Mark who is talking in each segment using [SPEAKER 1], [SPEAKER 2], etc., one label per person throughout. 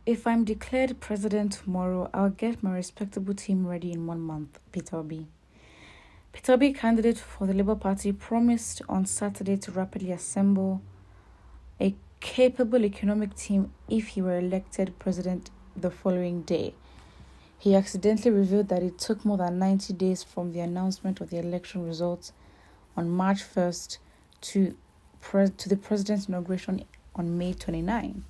[SPEAKER 1] If I'm declared president tomorrow, I'll get my respectable team ready in 1 month, Peter Obi. Peter Obi, candidate for the Labour Party, promised on Saturday to rapidly assemble a capable economic team if he were elected president the following day. He accidentally revealed that it took more than 90 days from the announcement of the election results on March 1st to the president's inauguration on May 29.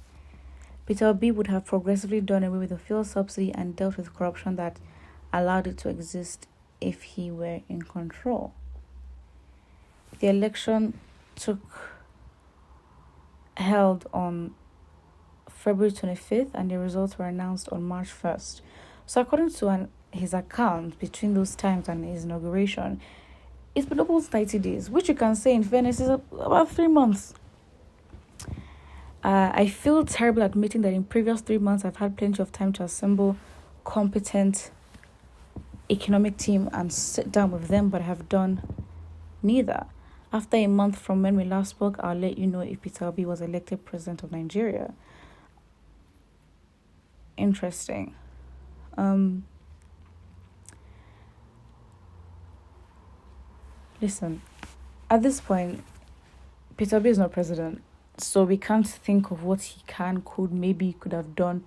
[SPEAKER 1] Peter Obi would have progressively done away with the fuel subsidy and dealt with corruption that allowed it to exist if he were in control. The election held on February 25th and the results were announced on March 1st. So according to his account between those times and his inauguration, it's been almost 90 days, which you can say in fairness is about 3 months. I feel terrible admitting that in previous 3 months I've had plenty of time to assemble competent economic team and sit down with them, but I have done neither. After a month from when we last spoke, I'll let you know if Peter Obi was elected president of Nigeria. Interesting. Listen, at this point, Peter Obi is not president, so we can't think of what he could have done.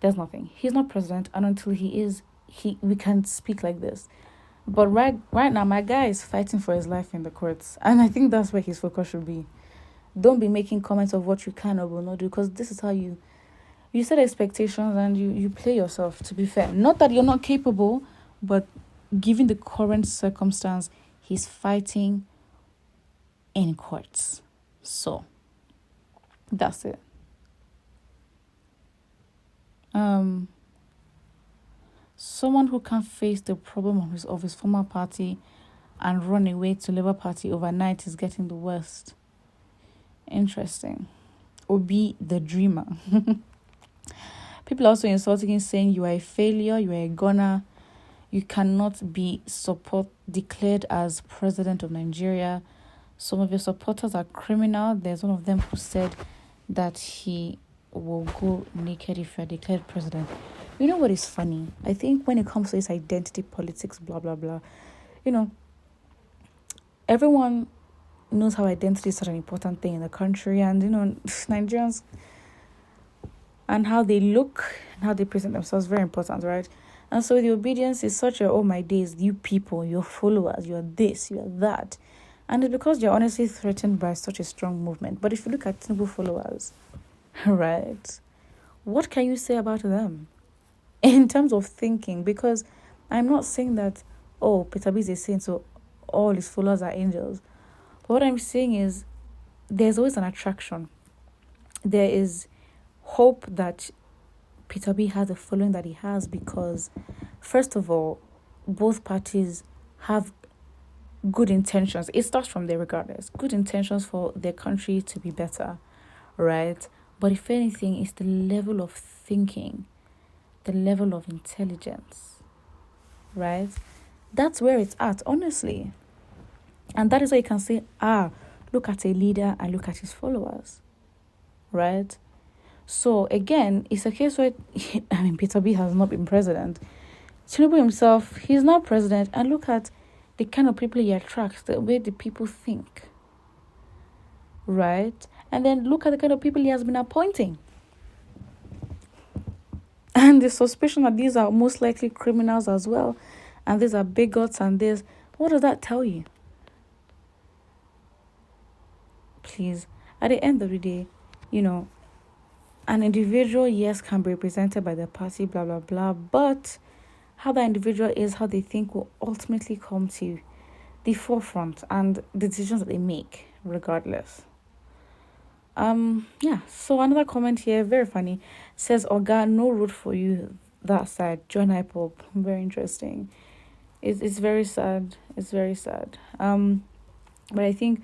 [SPEAKER 1] There's nothing. He's not president, and until he is, we can't speak like this. But right now, my guy is fighting for his life in the courts, and I think that's where his focus should be. Don't be making comments of what you can or will not do, because this is how you set expectations and you play yourself, to be fair. Not that you're not capable, but given the current circumstance, he's fighting in courts. So, that's it. Someone who can't face the problem of his former party and run away to Labour Party overnight is getting the worst. Interesting. Obi the dreamer. People are also insulting him, saying you are a failure, you are a goner, you cannot be declared as president of Nigeria. Some of your supporters are criminal. There's one of them who said that he will go naked if you're declared president. You know what is funny? I think when it comes to this identity politics, blah, blah, blah, everyone knows how identity is such an important thing in the country, and, Nigerians and how they look and how they present themselves, very important, right? And so the obedience is such a, oh my days, you people, your followers, you're this, you're that. And it's because you're honestly threatened by such a strong movement. But if you look at Tinubu followers, right, what can you say about them in terms of thinking? Because I'm not saying that, Peter Obi is a saint, so all his followers are angels. But what I'm saying is there's always an attraction. There is hope that Peter Obi has the following that he has because, first of all, both parties have good intentions. It starts from there regardless. Good intentions for their country to be better, right? But if anything, it's the level of thinking, the level of intelligence, right? That's where it's at, honestly. And that is why you can say, look at a leader and look at his followers, right? So again, it's a case where, Peter Obi has not been president. Tinubu himself, he's not president, and look at the kind of people he attracts, the way the people think, right? And then look at the kind of people he has been appointing. And the suspicion that these are most likely criminals as well, and these are bigots and this, what does that tell you? Please, at the end of the day, an individual, yes, can be represented by the party, blah, blah, blah, but how that individual is, how they think will ultimately come to the forefront and the decisions that they make, regardless. So another comment here, very funny, says, Oga, no road for you that side, join IPOP. Very interesting. It's very sad. It's very sad. But I think,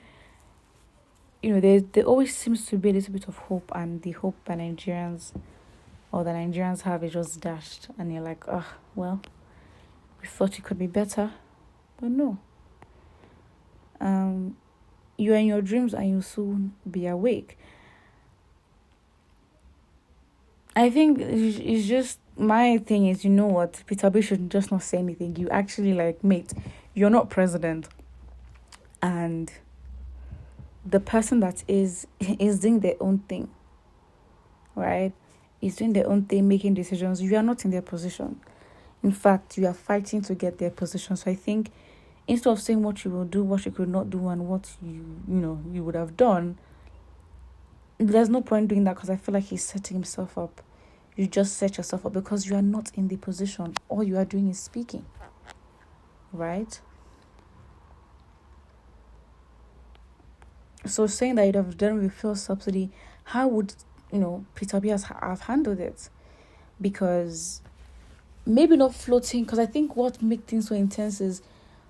[SPEAKER 1] there always seems to be a little bit of hope, and the hope that Nigerians have is just dashed, and you're like, well, we thought it could be better, but no. You are in your dreams and you'll soon be awake. I think it's just my thing is, you know what, Peter Obi should just not say anything. You actually like, mate, you're not president, and the person that is doing their own thing, right? Is doing their own thing, making decisions. You are not in their position. In fact, you are fighting to get their position. So I think instead of saying what you will do, what you could not do, and what you would have done, there's no point doing that, because I feel like he's setting himself up. You just set yourself up because you are not in the position. All you are doing is speaking, right? So saying that you'd have done with fuel subsidy, how would Peter Obi have handled it? Because maybe not floating, because I think what makes things so intense is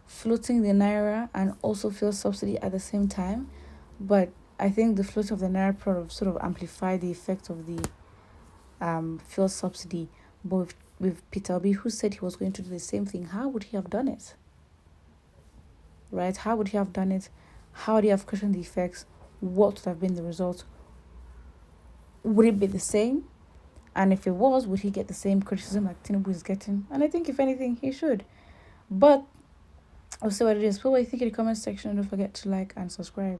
[SPEAKER 1] floating the naira and also fuel subsidy at the same time. But I think the float of the naira sort of amplified the effect of the fuel subsidy. But with Peter Obi, who said he was going to do the same thing, how would he have done it? Right? How would he have done it? How would he have cushioned the effects? What would have been the result? Would it be the same? And if it was, would he get the same criticism like Tinubu is getting? And I think, if anything, he should. But I'll say what it is. Put what you think in the comment section. Don't forget to like and subscribe.